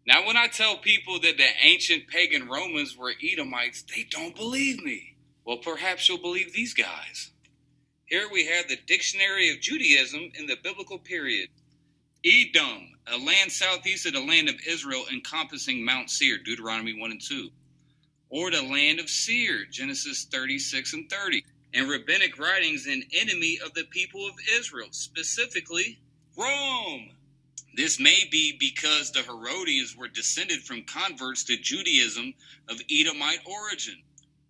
Now, when I tell people that the ancient pagan Romans were Edomites, they don't believe me. Well, perhaps you'll believe these guys. Here we have the Dictionary of Judaism in the biblical period. Edom, a land southeast of the land of Israel encompassing Mount Seir, Deuteronomy 1 and 2. Or the land of Seir, Genesis 36 and 30. In rabbinic writings, an enemy of the people of Israel, specifically Rome. This may be because the Herodians were descended from converts to Judaism of Edomite origin.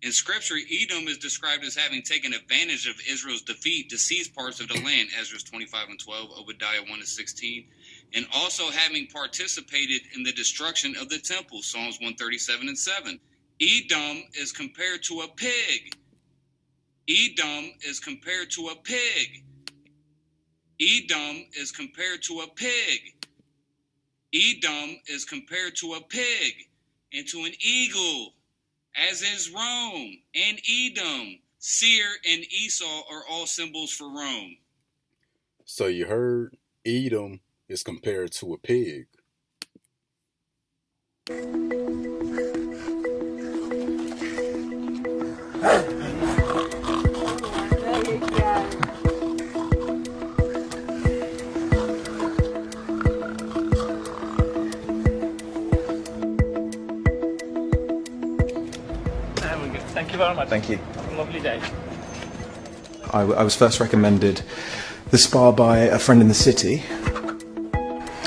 In Scripture, Edom is described as having taken advantage of Israel's defeat to seize parts of the land, Ezra 25 and 12, Obadiah 1 and 16, and also having participated in the destruction of the temple, Psalms 137 and 7. Edom is compared to a pig. Edom is compared to a pig. Edom is compared to a pig. Edom is compared to a pig and to an eagle, as is Rome and Edom. Seir and Esau are all symbols for Rome. So you heard Edom is compared to a pig. Thank you very much. Thank you. Have a lovely day. I was first recommended the spa by a friend in the city.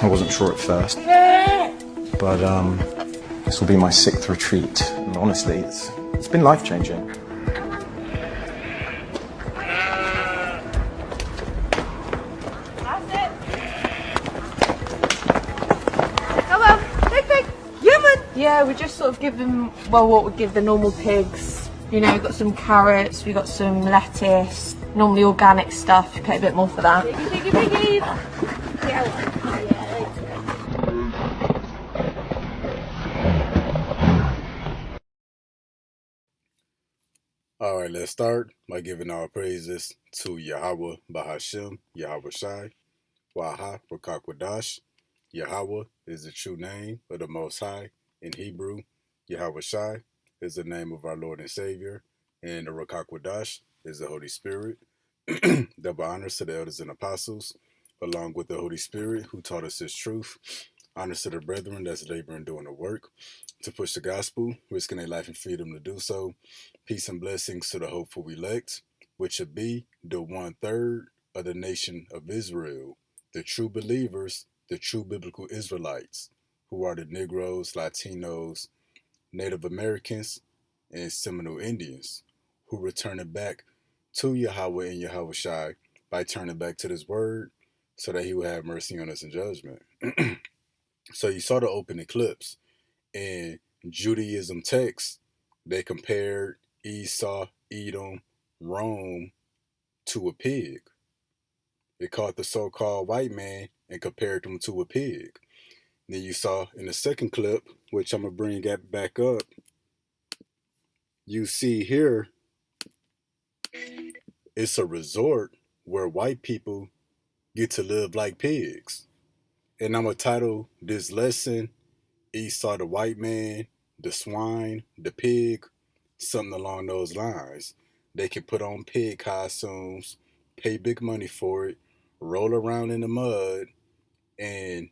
I wasn't sure at first, but this will be my 6th retreat, and honestly, it's been life-changing. Yeah, we just sort of give them, well, what we give the normal pigs. You know, we've got some carrots, we've got some lettuce, normally organic stuff. You pay a bit more for that. All right, let's start by giving our praises to Yahweh Bahashem, YAHAWASHI, YAHAWASHI. Yahweh is the true name of the Most High. In Hebrew, YAHAWASHI is the name of our Lord and Savior, and the Rakakwadash is the Holy Spirit. Double honors to the elders and apostles, along with the Holy Spirit who taught us His truth. Honors to the brethren that's laboring doing the work to push the gospel, risking their life and freedom to do so. Peace and blessings to the hopeful elect, which should be the 1/3 of the nation of Israel, the true believers, the true biblical Israelites, who are the Negroes, Latinos, Native Americans, and Seminole Indians, who returning back to Yahweh and YAHAWASHI by turning back to this word so that He will have mercy on us in judgment. So you saw the opening clips. In Judaism texts, they compared Esau, Edom, Rome to a pig. They called the so-called white man and compared him to a pig. Then you saw in the second clip, which I'm going to bring that back up, you see here, it's a resort where white people get to live like pigs. And I'm going to title this lesson, Esau the white man, the swine, the pig, something along those lines. They can put on pig costumes, pay big money for it, roll around in the mud, and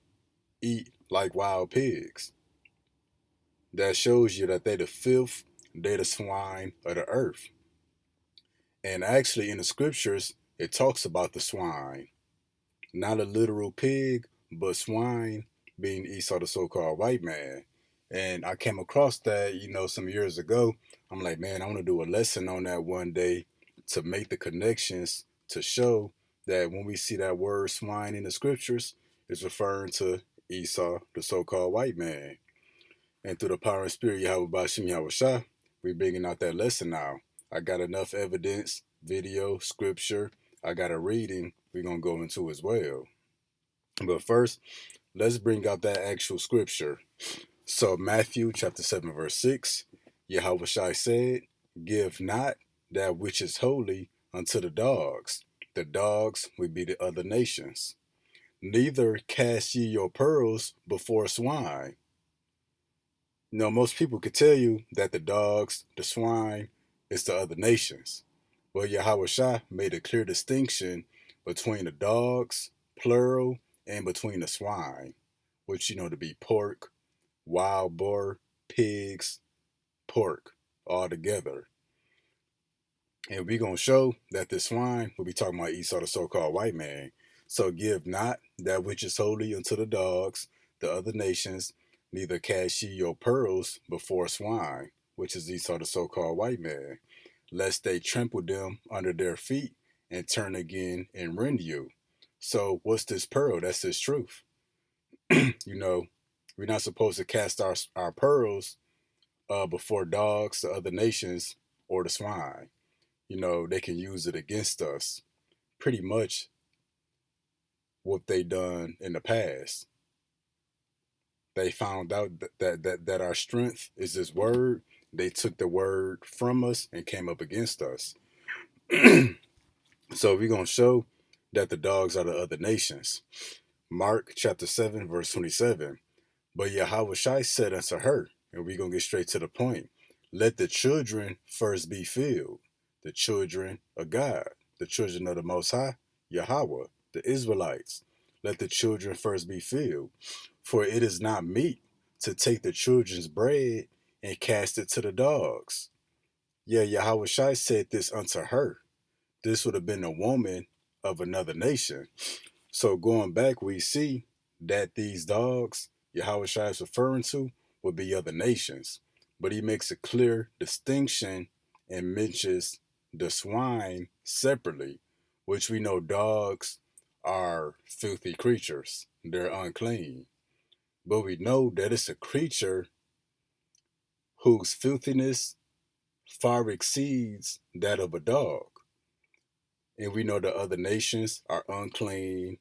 eat like wild pigs. That shows you that they the filth, they the swine of the earth. And actually in the scriptures, it talks about the swine. Not a literal pig, but swine being Esau, the so-called white man. And I came across that, some years ago. I'm like, man, I want to do a lesson on that one day to make the connections to show that when we see that word swine in the scriptures, it's referring to Esau, the so-called white man. And through the power and spirit, Yahweh Bashim Yahushua, we're bringing out that lesson now. I got enough evidence, video, scripture. I got a reading we're going to go into as well. But first, let's bring out that actual scripture. So Matthew chapter 7, verse 6, Yahawashi said, give not that which is holy unto the dogs. The dogs would be the other nations. Neither cast ye your pearls before swine. Most people could tell you that the dogs, the swine, is the other nations. But Yahawashi made a clear distinction between the dogs, plural, and between the swine, which to be pork, wild boar, pigs, pork, all together. And we're going to show that this swine, we'll be talking about Esau, the so-called white man. So give not that which is holy unto the dogs, the other nations, neither cast ye your pearls before swine, which is Esau, the so-called white man, lest they trample them under their feet and turn again and rend you. So what's this pearl? That's this truth. We're not supposed to cast our pearls before dogs, the other nations, or the swine. They can use it against us. Pretty much what they done in the past. They found out that our strength is this word. They took the word from us and came up against us. So we're going to show that the dogs are the other nations. Mark chapter 7, verse 27. But Yahawashi said unto her, and we're going to get straight to the point, let the children first be filled. The children of God, the children of the Most High, Yahweh, the Israelites. Let the children first be filled. For it is not meet to take the children's bread and cast it to the dogs. Yeah, Yahawashi said this unto her. This would have been a woman of another nation. So going back, we see that these dogs Yahawashi is referring to would be other nations. But he makes a clear distinction and mentions the swine separately, which we know dogs are filthy creatures. They're unclean. But we know that it's a creature whose filthiness far exceeds that of a dog. And we know the other nations are unclean,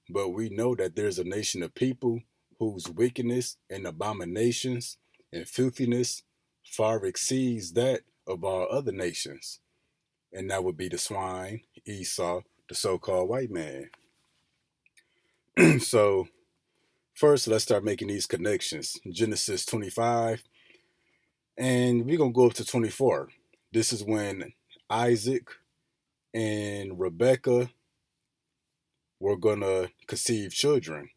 but we know that there's a nation of people whose wickedness and abominations and filthiness far exceeds that of all other nations. And that would be the swine, Esau, the so-called white man. So first, let's start making these connections. Genesis 25, and we're going to go up to 24. This is when Isaac and Rebekah were going to conceive children.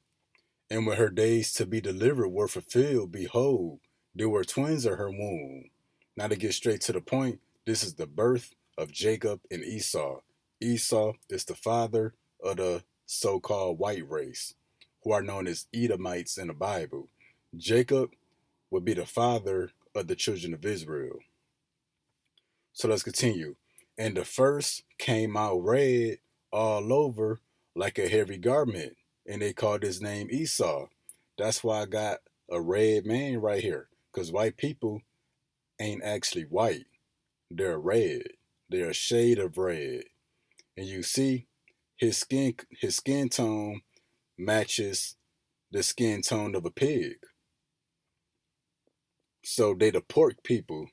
And when her days to be delivered were fulfilled, behold, there were twins in her womb. Now to get straight to the point, this is the birth of Jacob and Esau. Esau is the father of the so-called white race, who are known as Edomites in the Bible. Jacob would be the father of the children of Israel. So let's continue. And the first came out red all over like a hairy garment, and they called his name Esau. That's why I got a red man right here, because white people ain't actually white. They're red. They're a shade of red. And you see, his skin tone matches the skin tone of a pig. So they the pork people.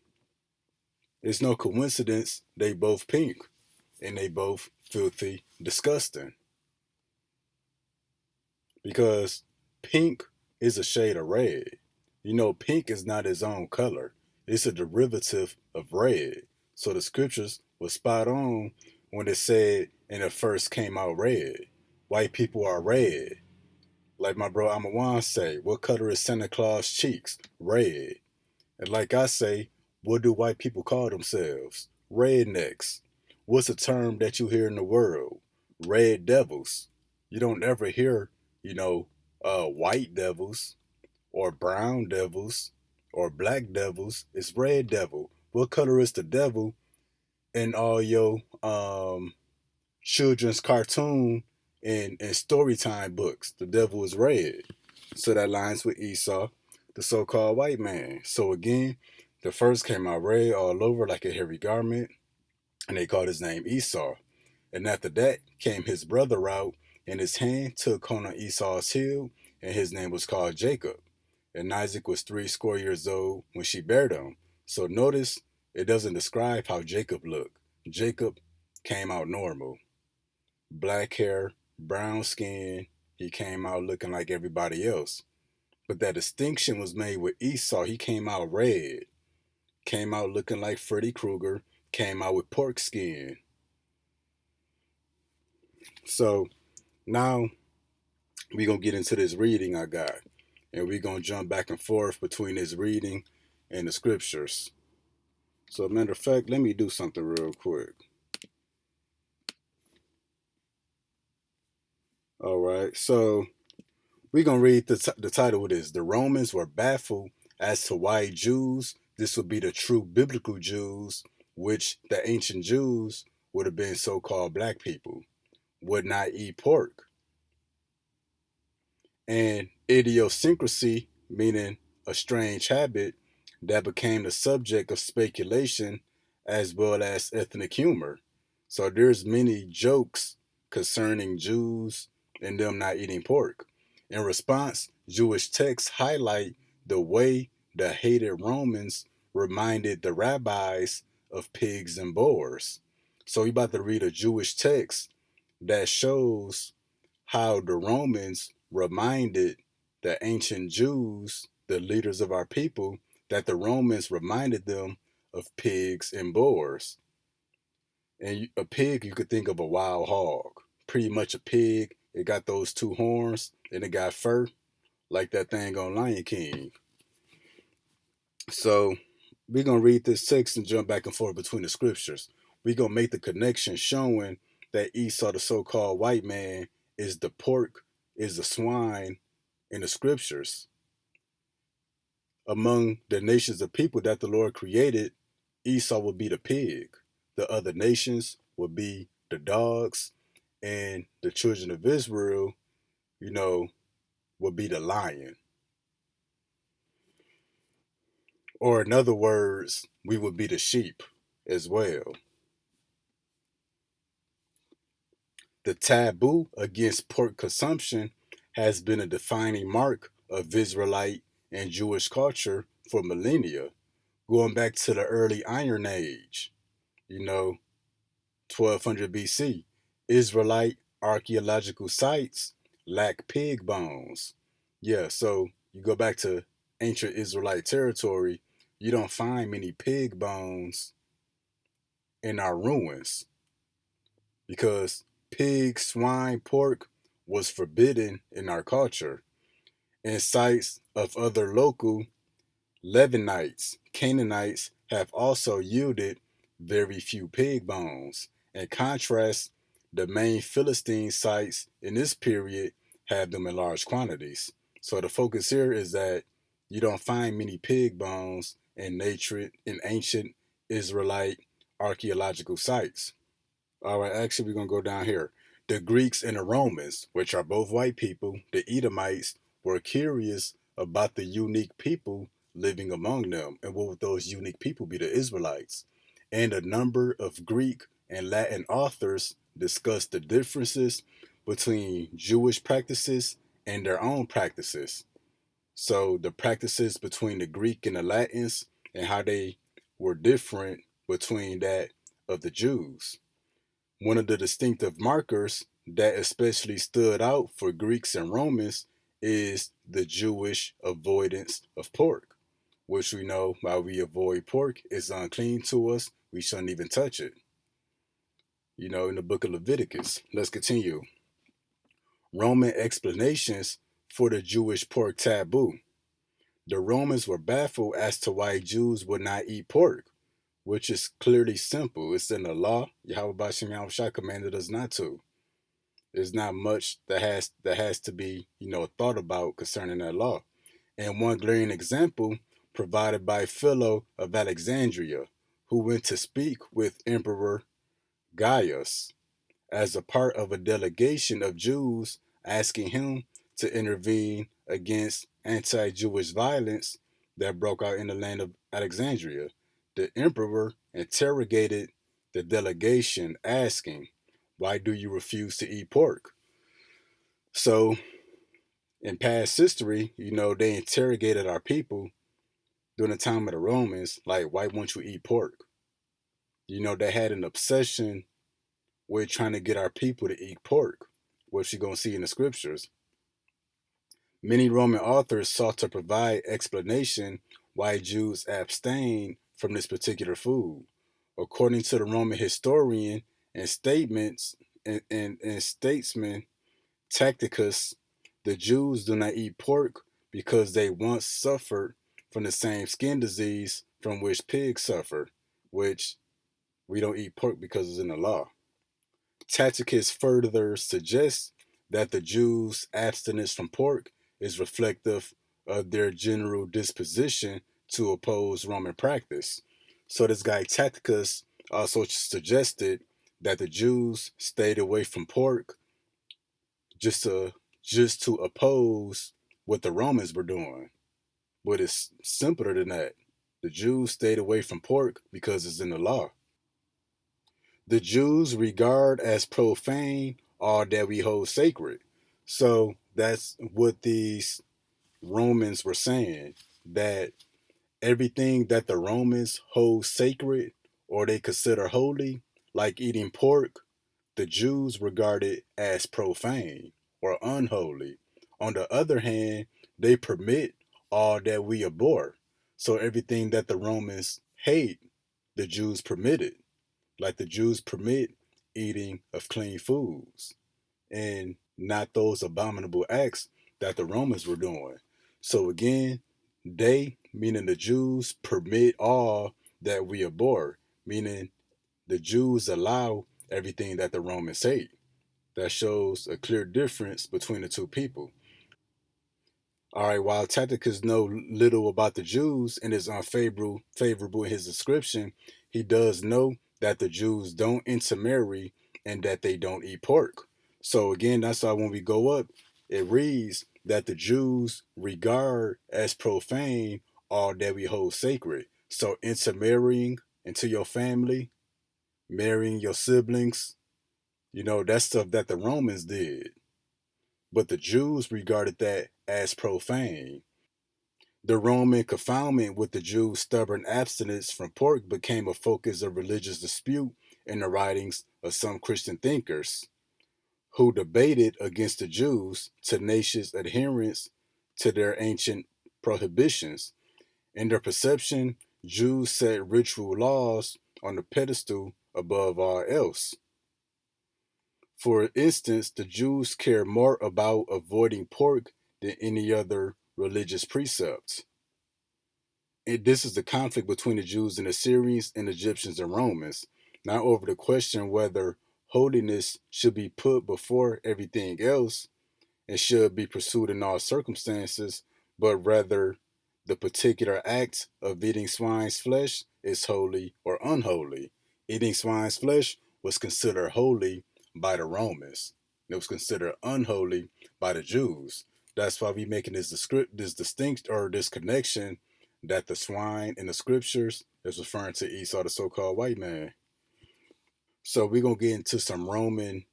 It's no coincidence they both pink and they both filthy, disgusting. Because pink is a shade of red. Pink is not its own color. It's a derivative of red. So the scriptures were spot on when it said, and it first came out red. White people are red. Like my bro Ahmawan say, what color is Santa Claus' cheeks? Red. And like I say, what do white people call themselves? Rednecks. What's a term that you hear in the world? Red devils. You don't ever hear, white devils or brown devils or black devils. It's red devil. What color is the devil in all your children's cartoon and story time books? The devil is red. So that lines with Esau, the so-called white man. So again, the first came out red all over like a hairy garment, and they called his name Esau. And after that came his brother out, and his hand took hold on Esau's heel, and his name was called Jacob. And Isaac was 80 years old when she bare him. So notice it doesn't describe how Jacob looked. Jacob came out normal. Black hair, brown skin. He came out looking like everybody else. But that distinction was made with Esau. He came out red, came out looking like Freddy Krueger, came out with pork skin. So now we're going to get into this reading I got. And we're going to jump back and forth between this reading and the scriptures. So, matter of fact, let me do something real quick. All right. So we're going to read the title of this. The Romans were baffled as to why Jews, this would be the true biblical Jews, which the ancient Jews would have been so-called black people, would not eat pork. And idiosyncrasy, meaning a strange habit, that became the subject of speculation as well as ethnic humor. So there's many jokes concerning Jews and them not eating pork. In response, Jewish texts highlight the way the hated Romans reminded the rabbis of pigs and boars. So we're about to read a Jewish text that shows how the Romans reminded the ancient Jews, the leaders of our people, that the Romans reminded them of pigs and boars. And a pig, you could think of a wild hog. Pretty much a pig. It got those two horns and it got fur, like that thing on Lion King. So we're going to read this text and jump back and forth between the scriptures. We're going to make the connection showing that Esau, the so-called white man, is the pork, is the swine in the scriptures. Among the nations of people that the Lord created, Esau would be the pig. The other nations would be the dogs, and the children of Israel, would be the lion. Or in other words, we would be the sheep as well. The taboo against pork consumption has been a defining mark of Israelite and Jewish culture for millennia, going back to the early Iron Age, 1200 BC. Israelite archaeological sites lack pig bones. Yeah, so you go back to ancient Israelite territory, you don't find many pig bones in our ruins because pig, swine, pork was forbidden in our culture. And sites of other local Levanites, Canaanites have also yielded very few pig bones. In contrast, the main Philistine sites in this period have them in large quantities. So the focus here is that you don't find many pig bones in ancient Israelite archaeological sites. All right, actually, we're going to go down here. The Greeks and the Romans, which are both white people, the Edomites, were curious about the unique people living among them. And what would those unique people be? The Israelites. And a number of Greek and Latin authors discuss the differences between Jewish practices and their own practices. So the practices between the Greek and the Latins and how they were different between that of the Jews. One of the distinctive markers that especially stood out for Greeks and Romans is the Jewish avoidance of pork, which we know while we avoid pork, it's unclean to us. We shouldn't even touch it. In the book of Leviticus. Let's continue. Roman explanations for the Jewish pork taboo. The Romans were baffled as to why Jews would not eat pork, which is clearly simple. It's in the law. YAHAWASHI commanded us not to. There's not much that has to be, thought about concerning that law. And one glaring example provided by Philo of Alexandria, who went to speak with Emperor Gaius as a part of a delegation of Jews asking him to intervene against anti-Jewish violence that broke out in the land of Alexandria. The emperor interrogated the delegation asking, "Why do you refuse to eat pork?" So in past history, they interrogated our people during the time of the Romans, like, why won't you eat pork? They had an obsession with trying to get our people to eat pork, which you're going to see in the scriptures. Many Roman authors sought to provide explanation why Jews abstained from this particular food. According to the Roman historian and statesman Tacitus, the Jews do not eat pork because they once suffered from the same skin disease from which pigs suffer, which we don't eat pork because it's in the law. Tacitus further suggests that the Jews' abstinence from pork is reflective of their general disposition to oppose Roman practice. So this guy Tacitus also suggested that the Jews stayed away from pork just to oppose what the Romans were doing. But it's simpler than that. The Jews stayed away from pork because it's in the law. The Jews regard as profane all that we hold sacred. So that's what these Romans were saying, that everything that the Romans hold sacred or they consider holy, like eating pork, the Jews regard it as profane or unholy. On the other hand, they permit all that we abhor. So everything that the Romans hate, the Jews permit it. Like the Jews permit eating of clean foods and not those abominable acts that the Romans were doing. So again, they, meaning the Jews, permit all that we abhor, meaning the Jews allow everything that the Romans hate. That shows a clear difference between the two people. All right, while Tacitus know little about the Jews and is unfavorable in his description, he does know that the Jews don't intermarry and that they don't eat pork. So again, that's why when we go up, it reads that the Jews regard as profane all that we hold sacred. So intermarrying into your family, marrying your siblings, that's stuff that the Romans did. But the Jews regarded that as profane. The Roman confoundment with the Jews' stubborn abstinence from pork became a focus of religious dispute in the writings of some Christian thinkers who debated against the Jews' tenacious adherence to their ancient prohibitions. In their perception, Jews set ritual laws on the pedestal above all else. For instance, the Jews care more about avoiding pork than any other religious precepts. And this is the conflict between the Jews and Assyrians and Egyptians and Romans, not over the question whether holiness should be put before everything else and should be pursued in all circumstances, but rather the particular act of eating swine's flesh is holy or unholy. Eating swine's flesh was considered holy by the Romans. It was considered unholy by the Jews. That's why we making this distinct or this connection that the swine in the scriptures is referring to Esau, the so-called white man. So we're gonna get into some Roman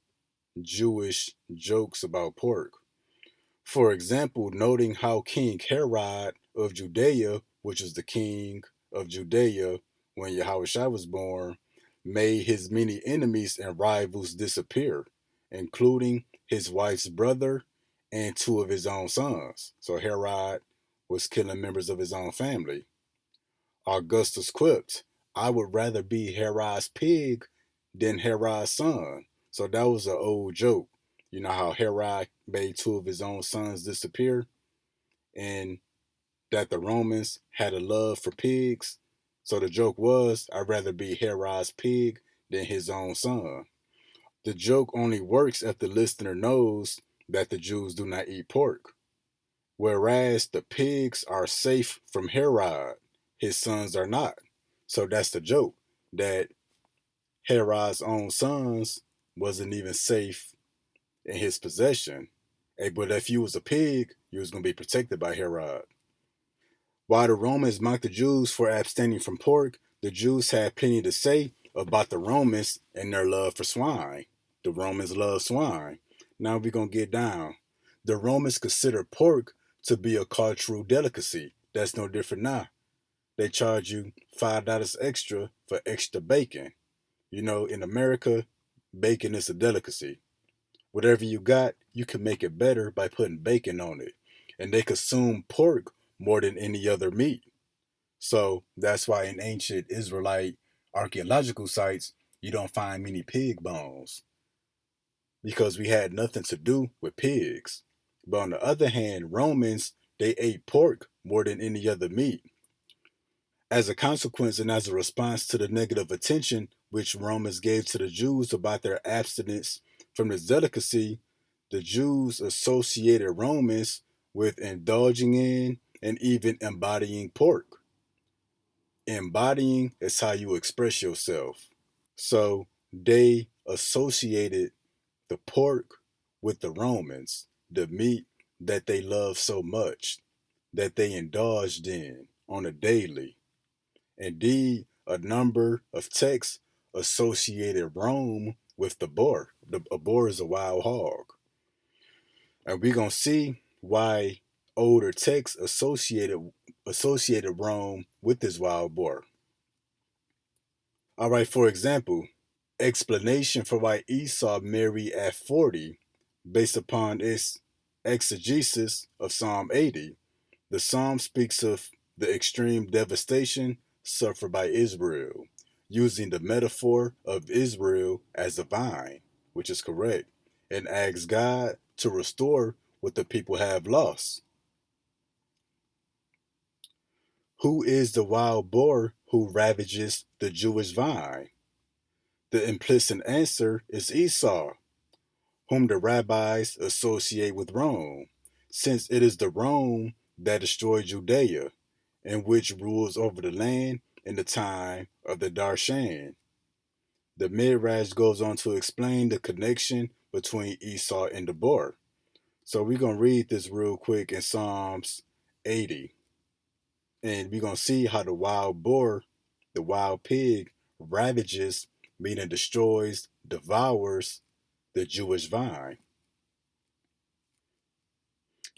Jewish jokes about pork. For example, noting how King Herod of Judea, which is the king of Judea when YAHAWASHI was born, made his many enemies and rivals disappear, including his wife's brother and two of his own sons. So Herod was killing members of his own family. Augustus quipped, "I would rather be Herod's pig than Herod's son." So that was an old joke. You know how Herod made two of his own sons disappear, and that the Romans had a love for pigs. So the joke was, I'd rather be Herod's pig than his own son. The joke only works if the listener knows that the Jews do not eat pork, whereas the pigs are safe from Herod, his sons are not. So that's the joke, that Herod's own sons wasn't even safe in his possession. But if you was a pig, you was going to be protected by Herod. While the Romans mocked the Jews for abstaining from pork, the Jews had plenty to say about the Romans and their love for swine. The Romans love swine. Now we're going to get down. The Romans considered pork to be a cultural delicacy. That's no different now. They charge you $5 extra for extra bacon. In America, bacon is a delicacy. Whatever you got, you can make it better by putting bacon on it. and they consumed pork more than any other meat. So that's why in ancient Israelite archaeological sites, you don't find many pig bones because we had nothing to do with pigs. But on the other hand, Romans, they ate pork more than any other meat. As a consequence and as a response to the negative attention which Romans gave to the Jews about their abstinence from this delicacy, the Jews associated Romans with indulging in and even embodying pork. Embodying is how you express yourself. So they associated the pork with the Romans, the meat that they loved so much, that they indulged in on a daily. Indeed, a number of texts associated Rome with the boar. A boar is a wild hog. And we're going to see why older texts associated Rome with this wild boar. All right, for example, explanation for why Esau married at 40 based upon its exegesis of Psalm 80. The psalm speaks of the extreme devastation suffered by Israel, using the metaphor of Israel as a vine, which is correct, and asks God to restore what the people have lost. Who is the wild boar who ravages the Jewish vine? The implicit answer is Esau, whom the rabbis associate with Rome, since it is the Rome that destroyed Judea, and which rules over the land in the time of the Darshan. The Midrash goes on to explain the connection between Esau and the boar. So we're going to read this real quick in Psalms 80. And we're going to see how the wild boar, the wild pig, ravages, meaning destroys, devours the Jewish vine.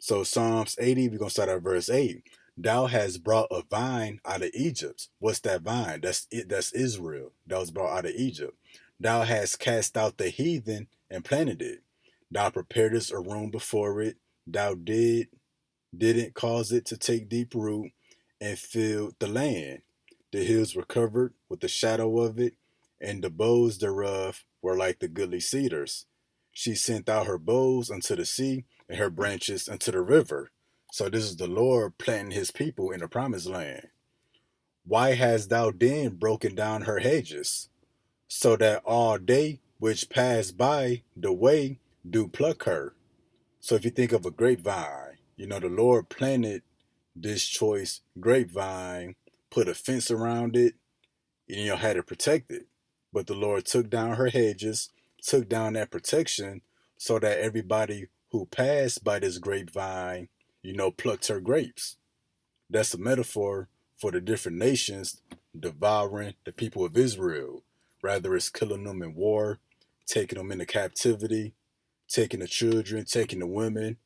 So Psalms 80, we're going to start at verse 8. Thou hast brought a vine out of Egypt. What's that vine? That's it. That's Israel. That was brought out of Egypt. Thou hast cast out the heathen and planted it. Thou preparedst a room before it. Thou didn't cause it to take deep root and filled the land. The hills were covered with the shadow of it, and the boughs thereof were like the goodly cedars. She sent out her boughs unto the sea, and her branches unto the river. So this is the Lord planting his people in the promised land. Why hast thou then broken down her hedges, so that all they which pass by the way do pluck her? So if you think of a grapevine, the Lord planted this choice grapevine, put a fence around it, and had to protect it. But the Lord took down her hedges, took down that protection, so that everybody who passed by this grapevine, plucked her grapes. That's a metaphor for the different nations devouring the people of Israel. Rather it's killing them in war, taking them into captivity, taking the children, taking the women,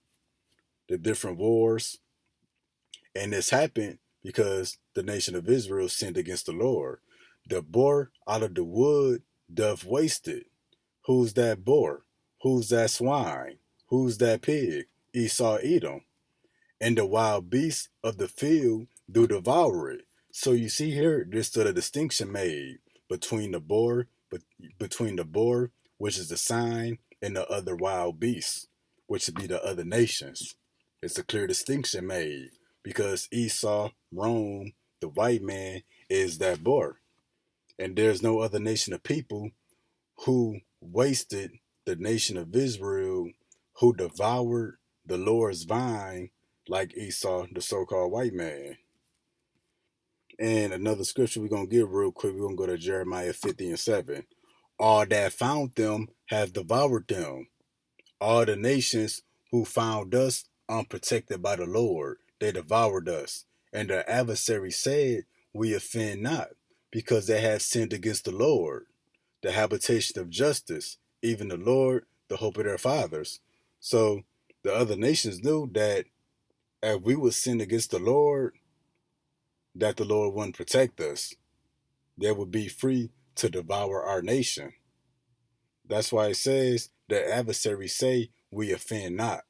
the different wars. And this happened because the nation of Israel sinned against the Lord. The boar out of the wood doth waste it. Who's that boar? Who's that swine? Who's that pig? Esau Edom. And the wild beasts of the field do devour it. So you see here, there's still a distinction made between the boar, which is the sign, and the other wild beasts, which would be the other nations. It's a clear distinction made because Esau, Rome, the white man, is that boar. And there's no other nation of people who wasted the nation of Israel, who devoured the Lord's vine like Esau, the so-called white man. And another scripture we're going to get real quick, we're going to go to Jeremiah 50:7. All that found them have devoured them. All the nations who found us unprotected by the Lord, they devoured us. And the adversary said, we offend not, because they have sinned against the Lord, the habitation of justice, even the Lord, the hope of their fathers. So the other nations knew that if we would sin against the Lord, that the Lord wouldn't protect us. They would be free to devour our nation. That's why it says the adversaries say we offend not.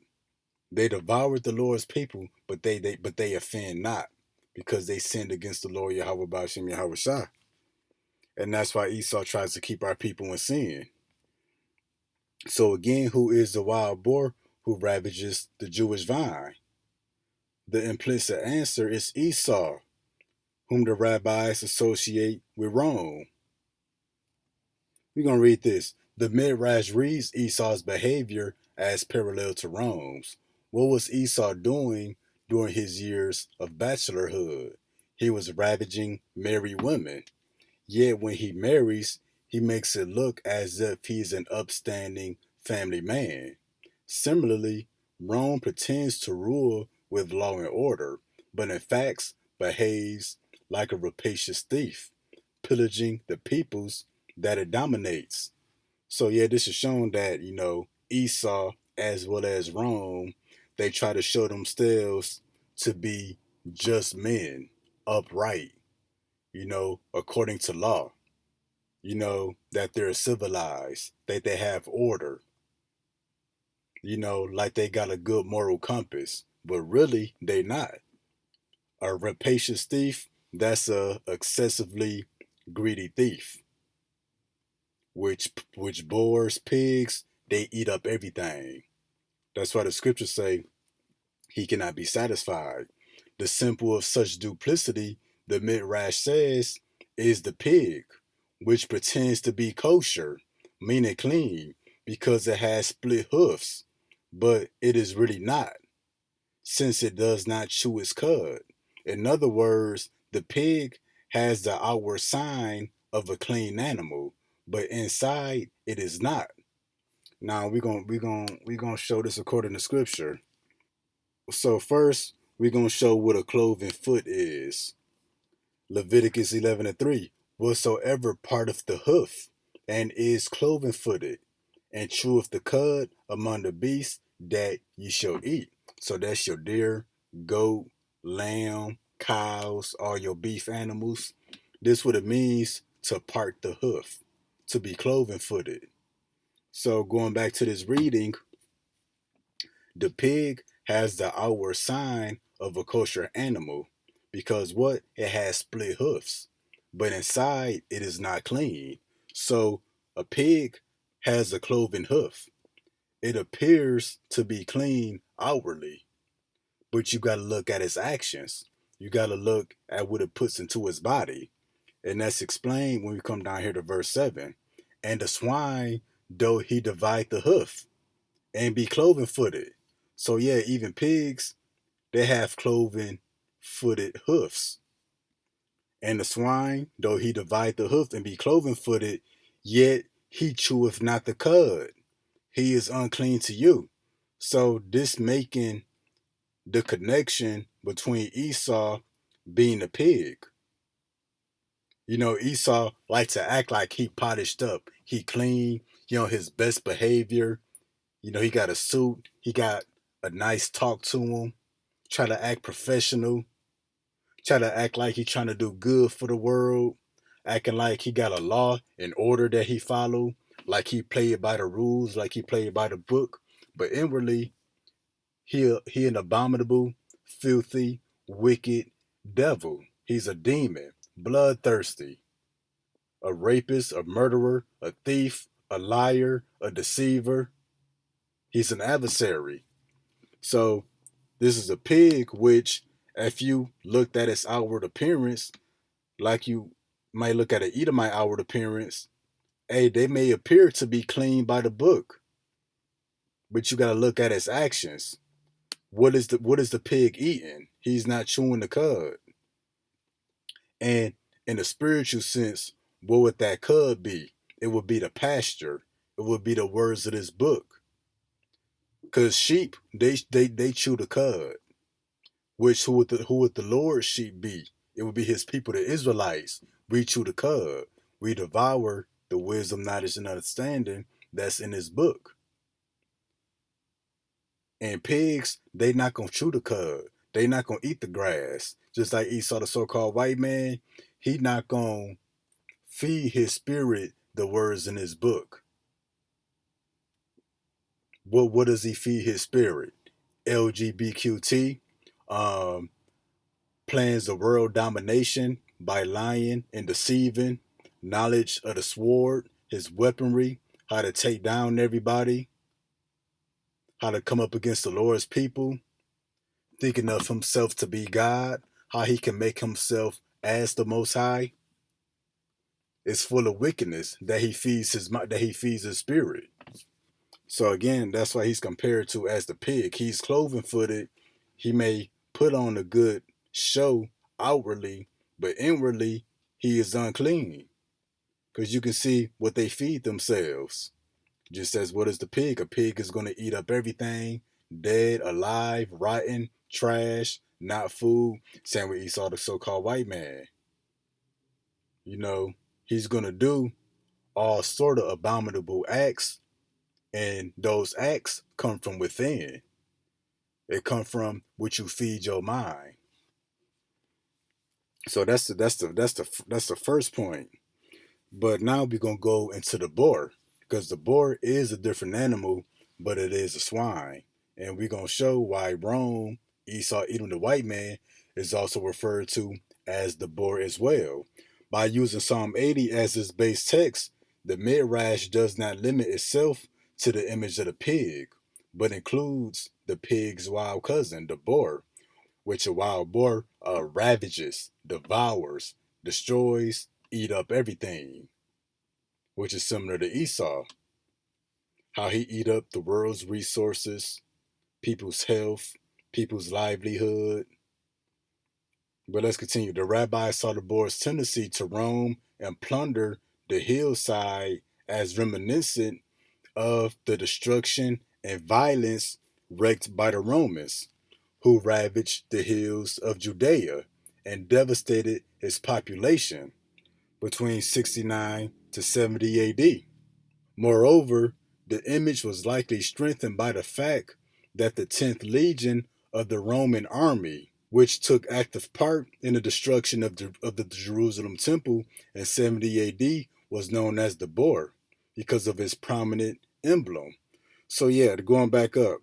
They devoured the Lord's people, but they offend not, because they sinned against the Lord YAHAWASHI. And that's why Esau tries to keep our people in sin. So again, who is the wild boar who ravages the Jewish vine? The implicit answer is Esau, whom the rabbis associate with Rome. We're going to read this. The Midrash reads Esau's behavior as parallel to Rome's. What was Esau doing during his years of bachelorhood? He was ravaging married women. Yet when he marries, he makes it look as if he's an upstanding family man. Similarly, Rome pretends to rule with law and order, but in fact behaves like a rapacious thief, pillaging the peoples that it dominates. So yeah, this is showing that, Esau as well as Rome, they try to show themselves to be just men, upright, according to law, that they're civilized, that they have order, like they got a good moral compass, but really they not. A rapacious thief, that's a excessively greedy thief, which boars, pigs, they eat up everything. That's why the scriptures say he cannot be satisfied. The symbol of such duplicity, the Midrash says, is the pig, which pretends to be kosher, meaning clean, because it has split hoofs, but it is really not, since it does not chew its cud. In other words, the pig has the outward sign of a clean animal, but inside it is not. Now we're gonna show this according to scripture. So first, we're going to show what a cloven foot is. Leviticus 11:3. Whatsoever part of the hoof and is cloven footed, and cheweth the cud among the beasts that ye shall eat. So that's your deer, goat, lamb, cows, all your beef animals. This what it means to part the hoof, to be cloven footed. So going back to this reading, the pig has the outward sign of a kosher animal because what? It has split hoofs, but inside it is not clean. So a pig has a cloven hoof. It appears to be clean outwardly, but you got to look at its actions. You got to look at what it puts into its body. And that's explained when we come down here to verse 7. And the swine, though he divide the hoof and be cloven footed. So yeah, even pigs, they have cloven footed hoofs. And the swine, though he divide the hoof and be cloven footed, yet he cheweth not the cud. He is unclean to you. So this making the connection between Esau being a pig. Esau likes to act like he polished up, he clean, his best behavior. He got a suit, he got a nice talk to him, try to act professional, try to act like he trying to do good for the world, acting like he got a law and order that he follow, like he played by the rules, like he played by the book. But inwardly, he an abominable, filthy, wicked devil. He's a demon, bloodthirsty, a rapist, a murderer, a thief, a liar, a deceiver. He's an adversary. So this is a pig, which if you looked at its outward appearance, like you might look at an Edomite outward appearance, hey, they may appear to be clean by the book, but you got to look at its actions. What is the pig eating? He's not chewing the cud. And in a spiritual sense, what would that cud be? It would be the pasture. It would be the words of this book. Because sheep, they chew the cud. Which who would the Lord's sheep be? It would be his people, the Israelites. We chew the cud. We devour the wisdom, knowledge, and understanding that's in his book. And pigs, they not gonna chew the cud. They not gonna eat the grass. Just like Esau, the so-called white man, he not gonna feed his spirit the words in his book. What does he feed his spirit? LGBTQT, plans of world domination by lying and deceiving, knowledge of the sword, his weaponry, how to take down everybody, how to come up against the Lord's people, thinking of himself to be God, how he can make himself as the Most High. It's full of wickedness that he feeds his spirit. So again, that's why he's compared to as the pig. He's cloven-footed. He may put on a good show outwardly, but inwardly he is unclean. Because you can see what they feed themselves. Just as what is the pig? A pig is going to eat up everything, dead, alive, rotten, trash, not food. Same with Esau, the so-called white man. You know, he's going to do all sort of abominable acts, and those acts come from within. It come from what you feed your mind. So that's the first point. But now we're gonna go into the boar, because the boar is a different animal, but it is a swine, and we're gonna show why Rome, Esau, Edom, the white man, is also referred to as the boar as well. By using Psalm 80 as its base text, the Midrash does not limit itself to the image of the pig, but includes the pig's wild cousin, the boar, which a wild boar ravages, devours, destroys, eat up everything, which is similar to Esau, how he eat up the world's resources, people's health, people's livelihood. But let's continue. The rabbi saw the boar's tendency to roam and plunder the hillside as reminiscent of the destruction and violence wreaked by the Romans, who ravaged the hills of Judea and devastated its population between 69 to 70 AD. Moreover, the image was likely strengthened by the fact that the 10th Legion of the Roman army, which took active part in the destruction of the Jerusalem temple in 70 AD, was known as the Boar because of its prominent emblem. So yeah, going back up,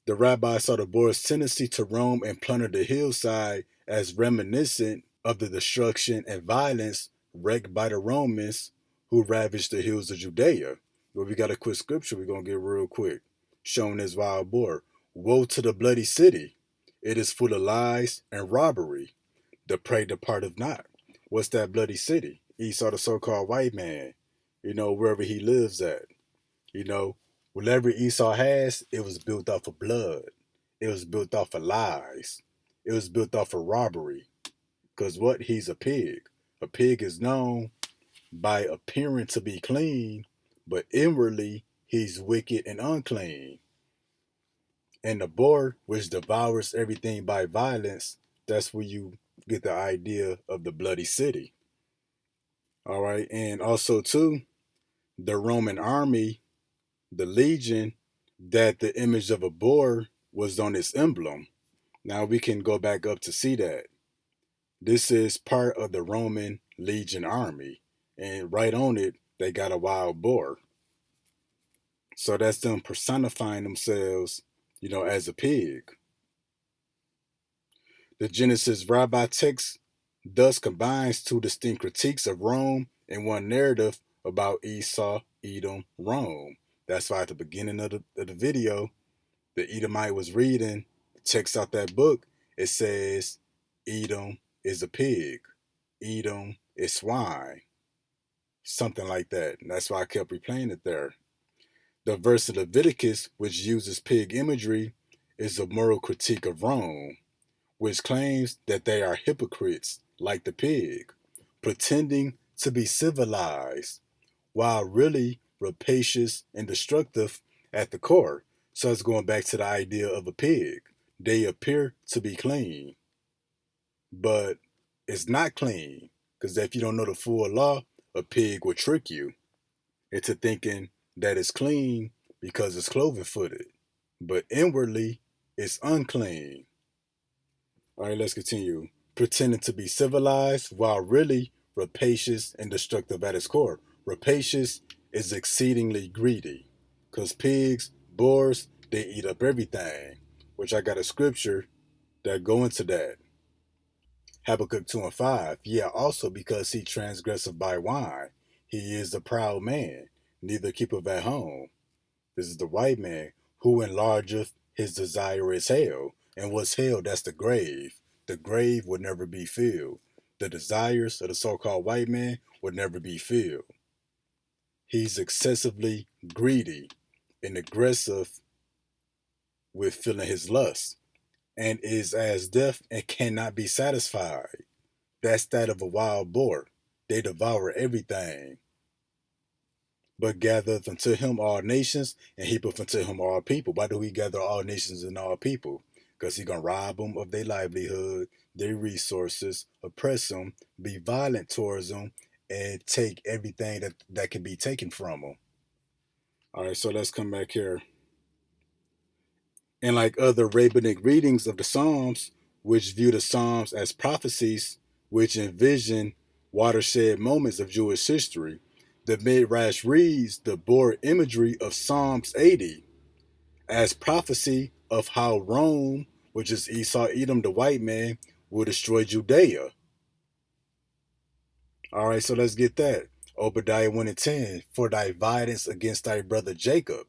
the rabbi saw the boar's tendency to roam and plunder the hillside as reminiscent of the destruction and violence wreaked by the Romans, who ravaged the hills of Judea. But we got a quick scripture we're going to get real quick, showing this wild boar. Woe to the bloody city. It is full of lies and robbery. The prey departeth not. What's that bloody city? Esau, the so-called white man. You know, wherever he lives at. You know, whatever Esau has, it was built off of blood. It was built off of lies. It was built off of robbery. Because what? He's a pig. A pig is known by appearing to be clean, but inwardly he's wicked and unclean. And the boar, which devours everything by violence, that's where you get the idea of the bloody city. All right. And also, too, the Roman army, the legion, that the image of a boar was on its emblem. Now we can go back up to see that. This is part of the Roman legion army. And right on it, they got a wild boar. So that's them personifying themselves, you know, as a pig. The Genesis Rabbi text thus combines two distinct critiques of Rome in one narrative about Esau, Edom, Rome. That's why at the beginning of the video, the Edomite was reading the text out that book. It says, Edom is a pig. Edom is swine. Something like that. And that's why I kept replaying it there. The verse of Leviticus, which uses pig imagery, is a moral critique of Rome, which claims that they are hypocrites like the pig, pretending to be civilized, while really rapacious and destructive at the core. So it's going back to the idea of a pig. They appear to be clean, but it's not clean, because if you don't know the full law, a pig will trick you into thinking that it's clean because it's cloven-footed, but inwardly it's unclean. All right, let's continue. Pretending to be civilized while really rapacious and destructive at its core. Rapacious is exceedingly greedy, because pigs, boars, they eat up everything. which I got a scripture that go into that. Habakkuk 2 and 5. Yeah, also because he transgresseth by wine. He is a proud man, neither keepeth at home. This is the white man who enlargeth his desire is hell. And what's hell? That's the grave. The grave would never be filled. The desires of the so-called white man would never be filled. He's excessively greedy and aggressive with filling his lust, and is as deaf and cannot be satisfied. That's that of a wild boar. They devour everything. But gathereth unto him all nations, and heapeth unto him all people. Why do he gather all nations and all people? Because he's going to rob them of their livelihood, their resources, oppress them, be violent towards them, and take everything that can be taken from them. All right, so let's come back here. And like other rabbinic readings of the Psalms, which view the Psalms as prophecies, which envision watershed moments of Jewish history, the Midrash reads the Boar imagery of Psalms 80 as prophecy of how Rome, which is Esau, Edom, the white man, will destroy Judea. All right, so let's get that. Obadiah 1 and 10, for thy violence against thy brother Jacob.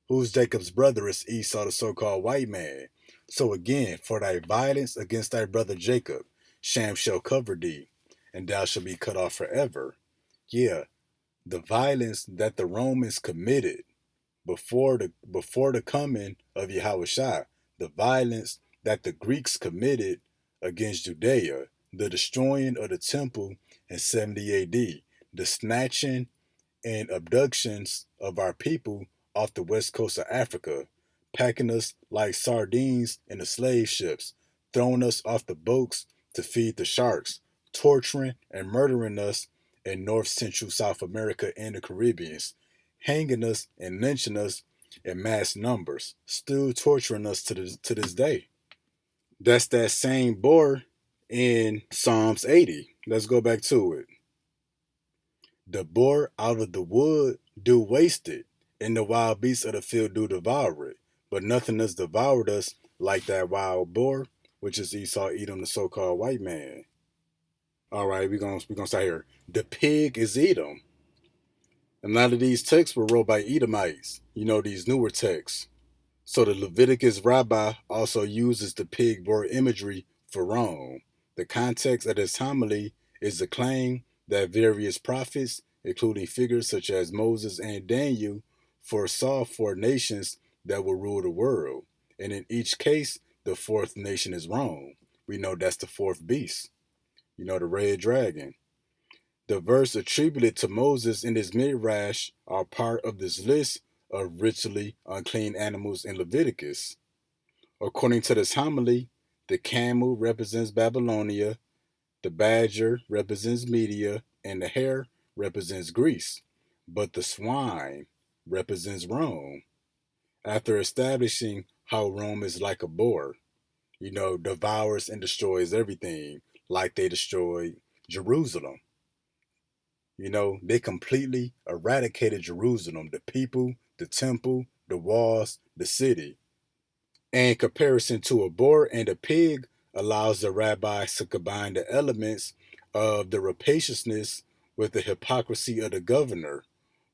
Who's Jacob's brother? Is Esau, the so-called white man. So again, for thy violence against thy brother Jacob, shame shall cover thee, and thou shalt be cut off forever. Yeah, the violence that the Romans committed before the coming of YAHAWASHI, the violence that the Greeks committed against Judea, the destroying of the temple in 70 AD, the snatching and abductions of our people off the west coast of Africa, packing us like sardines in the slave ships, throwing us off the boats to feed the sharks, torturing and murdering us in North Central South America and the Caribbean, hanging us and lynching us in mass numbers, still torturing us to this day. That's that same boar in Psalms 80. Let's go back to it. The boar out of the wood do waste it, and the wild beasts of the field do devour it. But nothing has devoured us like that wild boar, which is Esau, Edom, the so-called white man. All right, we're gonna start here. The pig is Edom. A lot of these texts were wrote by Edomites. These newer texts. So the Leviticus rabbi also uses the pig boar imagery for Rome. The context of this homily is the claim that various prophets, including figures such as Moses and Daniel, foresaw 4 nations that will rule the world. And in each case, the 4th nation is Rome. We know that's the 4th beast. The red dragon. The verse attributed to Moses in his Midrash are part of this list of ritually unclean animals in Leviticus. According to this homily, the camel represents Babylonia, the badger represents Media, and the hare represents Greece. But the swine represents Rome. After establishing how Rome is like a boar, devours and destroys everything, like they destroyed Jerusalem. They completely eradicated Jerusalem, the people, the temple, the walls, the city. And comparison to a boar and a pig allows the rabbis to combine the elements of the rapaciousness with the hypocrisy of the governor,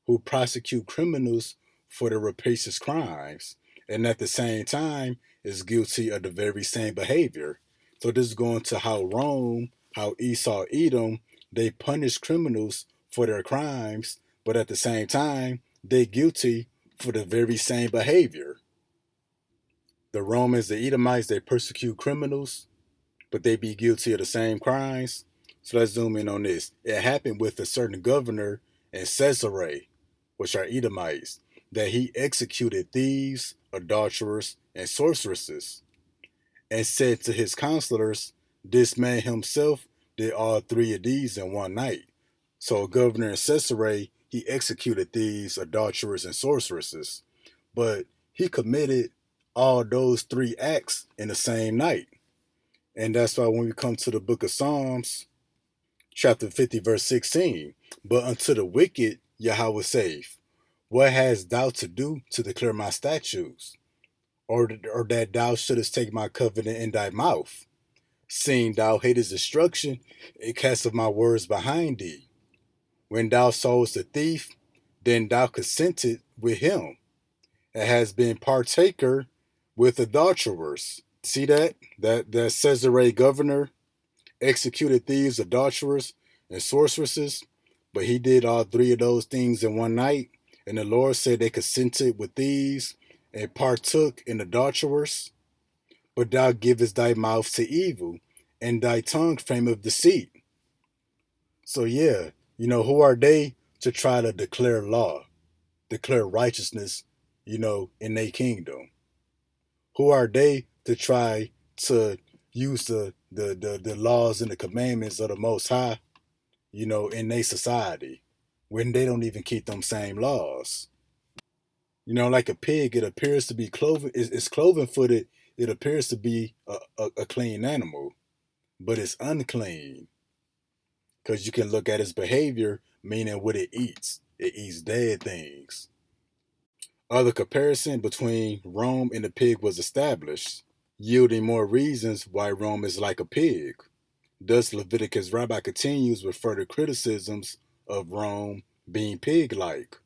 who prosecute criminals for their rapacious crimes, and at the same time is guilty of the very same behavior. So this is going to how Rome, how Esau, Edom, they punish criminals for their crimes, but at the same time, they guilty for the very same behavior. The Romans, the Edomites, they persecute criminals, but they be guilty of the same crimes. So let's zoom in on this. It happened with a certain governor in Caesarea, which are Edomites, that he executed thieves, adulterers, and sorceresses, and said to his counselors, this man himself did all 3 of these in one night. So a governor in Caesarea, he executed thieves, adulterers, and sorceresses, but he committed all those 3 acts in the same night. And that's why when we come to the book of Psalms, chapter 50, verse 16, but unto the wicked Yahweh saith, what hast thou to do to declare my statutes? or that thou shouldest take my covenant in thy mouth, seeing thou hatest destruction, and casteth my words behind thee. When thou sawest the thief, then thou consented with him, and has been partaker with adulterers. See that? That Caesarea governor executed thieves, adulterers, and sorceresses, but he did all three of those things in one night. And the Lord said they consented with thieves and partook in adulterers. But thou givest thy mouth to evil, and thy tongue frameth deceit. So yeah, who are they to try to declare law, declare righteousness, in their kingdom? Who are they to try to use the laws and the commandments of the Most High, in their society, when they don't even keep them same laws? Like a pig, it appears to be cloven. It's cloven footed. It appears to be a clean animal, but it's unclean because you can look at its behavior, meaning what it eats. It eats dead things. Other comparison between Rome and the pig was established, yielding more reasons why Rome is like a pig. Thus, Leviticus Rabbi continues with further criticisms of Rome being pig-like,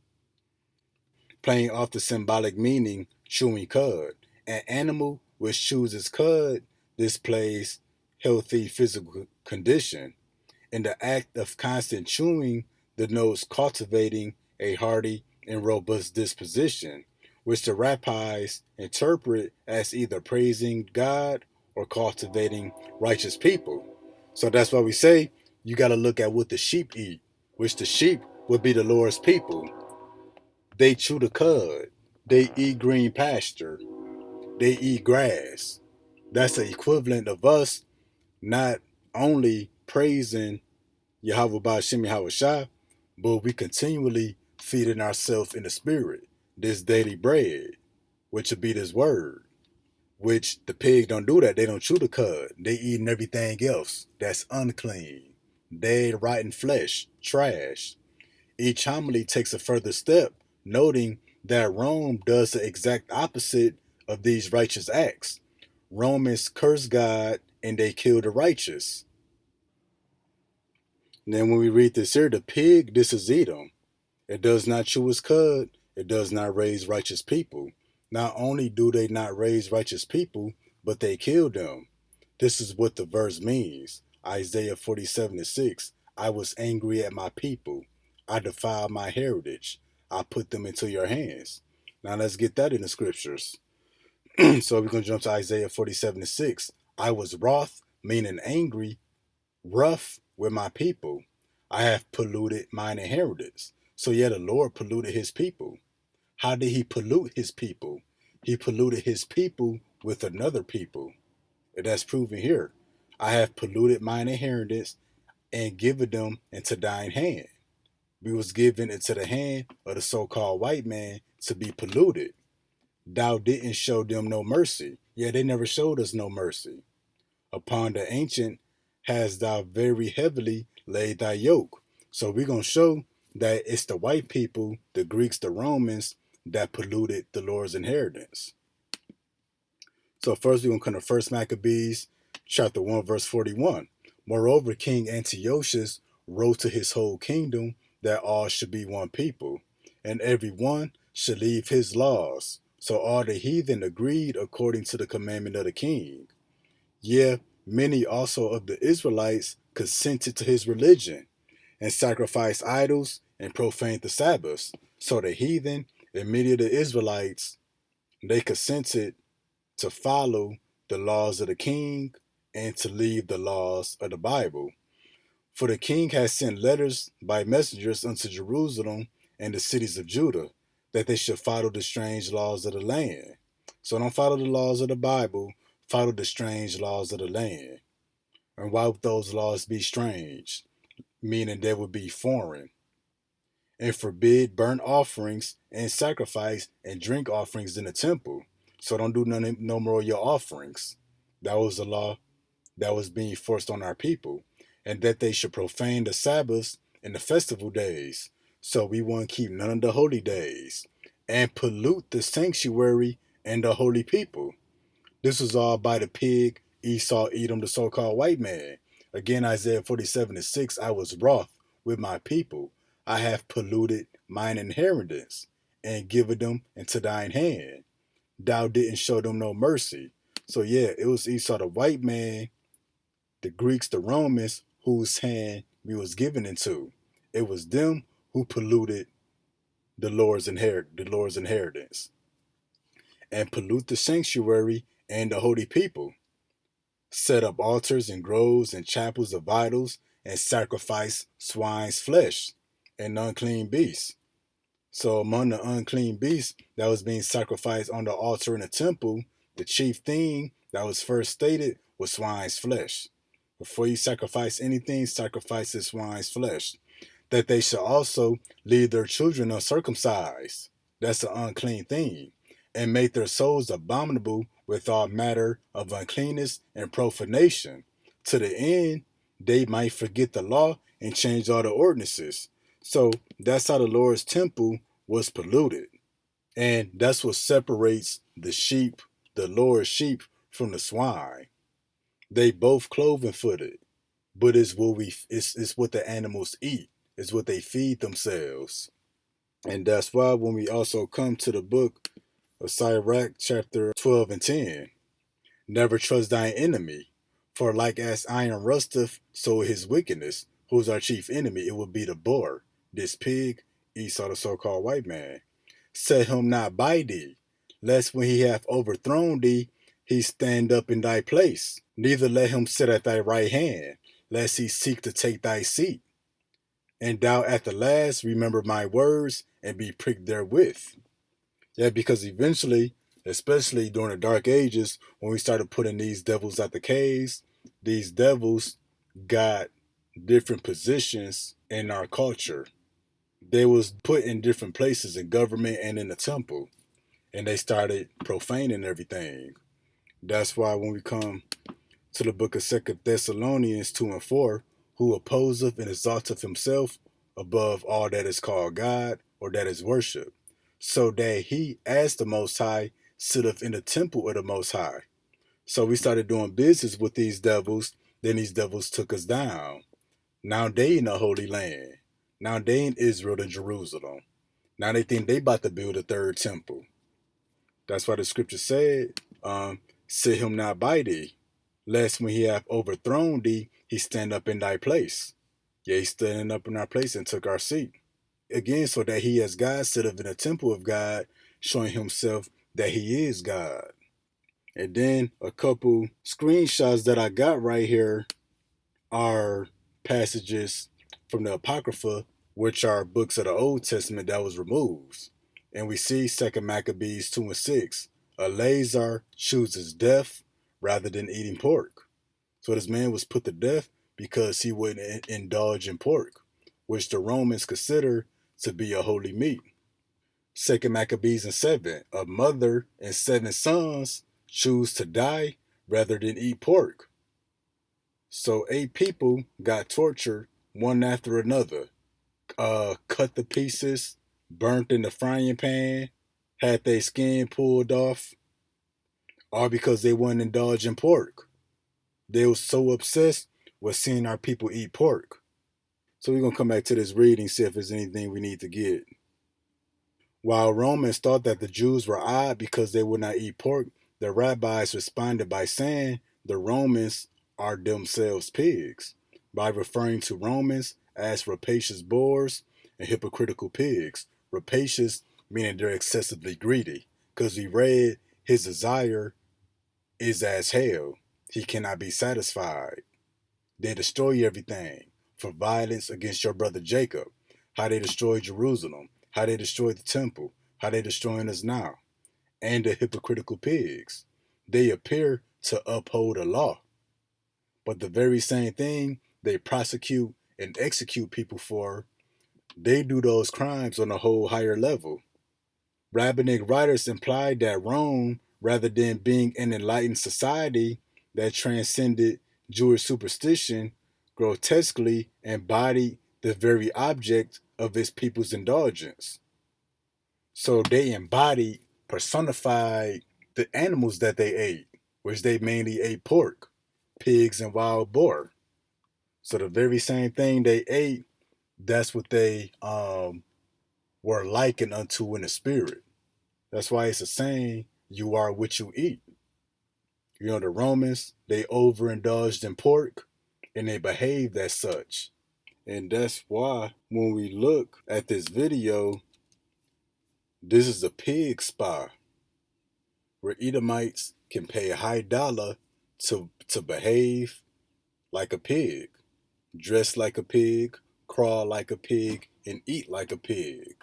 playing off the symbolic meaning chewing cud. An animal which chews cud displays healthy physical condition, and the act of constant chewing denotes cultivating a hearty and robust disposition, which the rabbis interpret as either praising God or cultivating righteous people. So that's why we say you got to look at what the sheep eat, which the sheep would be the Lord's people. They chew the cud. They eat green pasture. They eat grass. That's the equivalent of us not only praising Yahweh Ba'Shem Yahawashi, but we continually feeding ourselves in the spirit, this daily bread, which would be this word, which the pig don't do that. They don't chew the cud. They eating everything else that's unclean, dead, rotten flesh, trash. Each homily takes a further step, noting that Rome does the exact opposite of these righteous acts. Romans curse God and they kill the righteous. And then when we read this here, the pig, this is Edom. It does not chew its cud. It does not raise righteous people. Not only do they not raise righteous people, but they kill them. This is what the verse means. Isaiah 47:6. I was angry at my people. I defiled my heritage. I put them into your hands. Now let's get that in the scriptures. So we're going to jump to Isaiah 47:6. I was wroth, meaning angry, rough with my people. I have polluted mine inheritance. So yeah, the Lord polluted his people. How did he pollute his people? He polluted his people with another people. And that's proven here. I have polluted mine inheritance and given them into thine hand. We was given into the hand of the so-called white man to be polluted. Thou didn't show them no mercy. Yeah, they never showed us no mercy. Upon the ancient has thou very heavily laid thy yoke. So we're going to show that it's the white people, the Greeks, the Romans, that polluted the Lord's inheritance. So first we're going to come to 1 Maccabees, chapter 1, verse 41. Moreover, King Antiochus wrote to his whole kingdom that all should be one people, and every one should leave his laws. So all the heathen agreed according to the commandment of the king. Yeah, many also of the Israelites consented to his religion, and sacrificed idols and profaned the Sabbaths. So the heathen and many of the Israelites, they consented to follow the laws of the king and to leave the laws of the Bible. For the king has sent letters by messengers unto Jerusalem and the cities of Judah, that they should follow the strange laws of the land. So don't follow the laws of the Bible, follow the strange laws of the land. And why would those laws be strange? Meaning they would be foreign. And forbid burnt offerings and sacrifice and drink offerings in the temple. So don't do no more of your offerings. That was the law that was being forced on our people. And that they should profane the Sabbaths and the festival days. So we won't keep none of the holy days. And pollute the sanctuary and the holy people. This was all by the pig Esau, Edom, the so-called white man. Again, Isaiah 47:6, I was wroth with my people. I have polluted mine inheritance and given them into thine hand. Thou didn't show them no mercy. So yeah, it was Esau, the white man, the Greeks, the Romans, whose hand we was given into. It was them who polluted the Lord's inheritance and pollute the sanctuary and the holy people. Set up altars and groves and chapels of idols and sacrifice swine's flesh and unclean beasts. So among the unclean beasts that was being sacrificed on the altar in the temple, the chief thing that was first stated was swine's flesh. Before you sacrifice anything, sacrifice the swine's flesh. That they should also leave their children uncircumcised. That's an unclean thing. And make their souls abominable with all matter of uncleanness and profanation, to the end they might forget the law and change all the ordinances. So that's how the Lord's temple was polluted. And that's what separates the sheep, the Lord's sheep, from the swine. They both cloven-footed, but it's what the animals eat. It's what they feed themselves. And that's why when we also come to the book of Sirach, chapter 12 and 10, never trust thine enemy, for like as iron rusteth, so his wickedness. Who's our chief enemy? It will be the boar, this pig, Esau, the so-called white man. Set him not by thee, lest when he hath overthrown thee, he stand up in thy place. Neither let him sit at thy right hand, lest he seek to take thy seat. And thou at the last remember my words and be pricked therewith. Yeah, because eventually, especially during the dark ages, when we started putting these devils at the caves, these devils got different positions in our culture. They was put in different places in government and in the temple, and they started profaning everything. That's why when we come to the book of 2 Thessalonians 2 and 4, who opposeth and exalteth himself above all that is called God or that is worship, so that he, as the Most High, sitteth in the temple of the Most High. So we started doing business with these devils, then these devils took us down. Now they in the Holy Land. Now they in Israel and Jerusalem. Now they think they about to build a third temple. That's why the scripture said, sit him not by thee, lest when he hath overthrown thee, he stand up in thy place. Yeah, he standing up in our place and took our seat. Again, so that he as God sitteth in the temple of God, showing himself that he is God. And then a couple screenshots that I got right here are passages from the Apocrypha, which are books of the Old Testament that was removed. And we see 2 Maccabees 2 and 6. Eleazar chooses death rather than eating pork. So this man was put to death because he wouldn't indulge in pork, which the Romans consider to be a holy meat. 2 Maccabees and 7. A mother and 7 sons choose to die rather than eat pork. So 8 people got tortured one after another. Cut to pieces, burnt in the frying pan, had their skin pulled off, all because they wouldn't indulge in pork. They were so obsessed with seeing our people eat pork. So we're going to come back to this reading, see if there's anything we need to get. While Romans thought that the Jews were odd because they would not eat pork, the rabbis responded by saying the Romans are themselves pigs, by referring to Romans as rapacious boars and hypocritical pigs. Rapacious meaning they're excessively greedy, because we read his desire is as hell. He cannot be satisfied. They destroy everything. For violence against your brother Jacob, how they destroyed Jerusalem, how they destroyed the temple, how they destroying us now, and the hypocritical pigs. They appear to uphold a law, but the very same thing they prosecute and execute people for, they do those crimes on a whole higher level. Rabbinic writers implied that Rome, rather than being an enlightened society that transcended Jewish superstition, grotesquely embodied the very object of its people's indulgence. So they embodied, personified the animals that they ate, which they mainly ate pork, pigs, and wild boar. So the very same thing they ate, that's what they were likened unto in the spirit. That's why it's a saying, you are what you eat. You know, the Romans, they overindulged in pork and they behaved as such. And that's why when we look at this video, this is a pig spa where Edomites can pay a high dollar to behave like a pig, dress like a pig, crawl like a pig, and eat like a pig.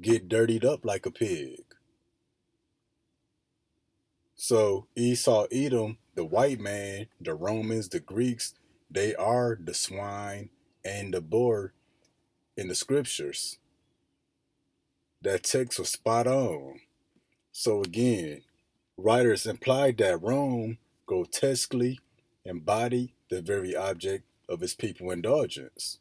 Get dirtied up like a pig. So Esau, Edom, the white man, the Romans, the Greeks, they are the swine and the boar in the scriptures. That text was spot on. So again, writers implied that Rome grotesquely embodied the very object of its people indulgence.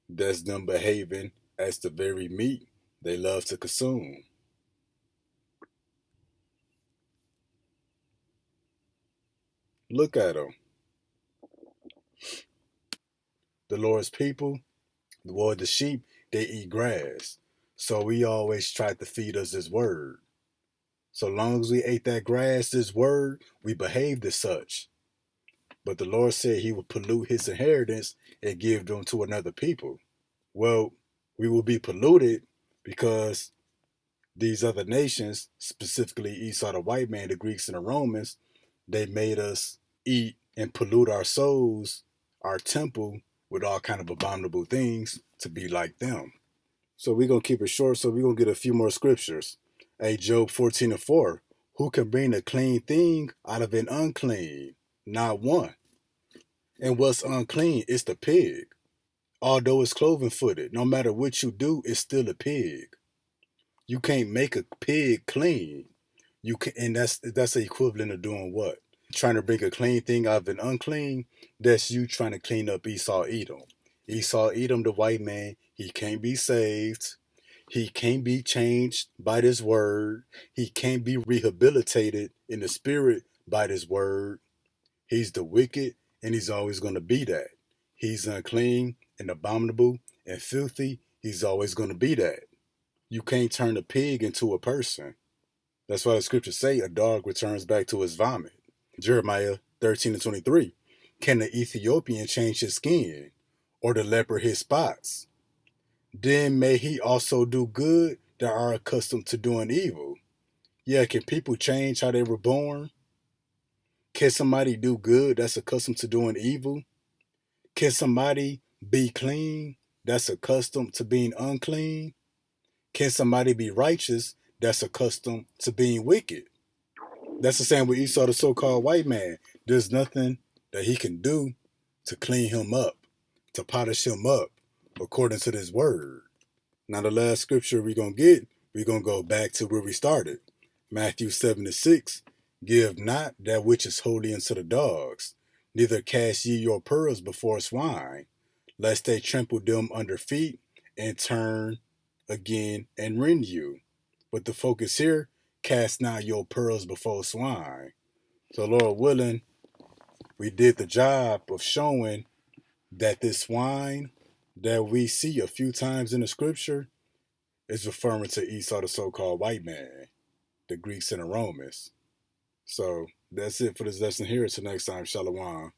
That's them behaving as the very meat they love to consume. Look at them. The Lord's people, the sheep, they eat grass. So he always tried to feed us his word. So long as we ate that grass, this word, we behaved as such. But the Lord said he would pollute his inheritance and give them to another people. Well, we will be polluted because these other nations, specifically Esau the white man, the Greeks and the Romans, they made us eat and pollute our souls, our temple, with all kind of abominable things to be like them. So we're going to keep it short, so we're going to get a few more scriptures. Hey, Job 14:4, who can bring a clean thing out of an unclean? Not one. And what's unclean is the pig. Although it's cloven footed, no matter what you do, it's still a pig. You can't make a pig clean. You can, and that's the equivalent of doing what? Trying to bring a clean thing out of an unclean. That's you trying to clean up Esau Edom. Esau Edom, the white man, he can't be saved. He can't be changed by this word. He can't be rehabilitated in the spirit by this word. He's the wicked, and he's always going to be that. He's unclean and abominable and filthy. He's always going to be that. You can't turn a pig into a person. That's why the scriptures say a dog returns back to his vomit. Jeremiah 13:23. Can the Ethiopian change his skin, or the leper his spots? Then may he also do good that are accustomed to doing evil. Yeah, can people change how they were born? Can somebody do good that's accustomed to doing evil? Can somebody be clean that's accustomed to being unclean? Can somebody be righteous that's accustomed to being wicked? That's the same with Esau, the so-called white man. There's nothing that he can do to clean him up, to polish him up, according to this word. Now, the last scripture we're going to go back to where we started. Matthew 7:6. Give not that which is holy unto the dogs, neither cast ye your pearls before swine, lest they trample them under feet and turn again and rend you. But the focus here, cast not your pearls before swine. So Lord willing, we did the job of showing that this swine that we see a few times in the scripture is referring to Esau, the so-called white man, the Greeks and the Romans. So that's it for this lesson here. Until next time, Shalom.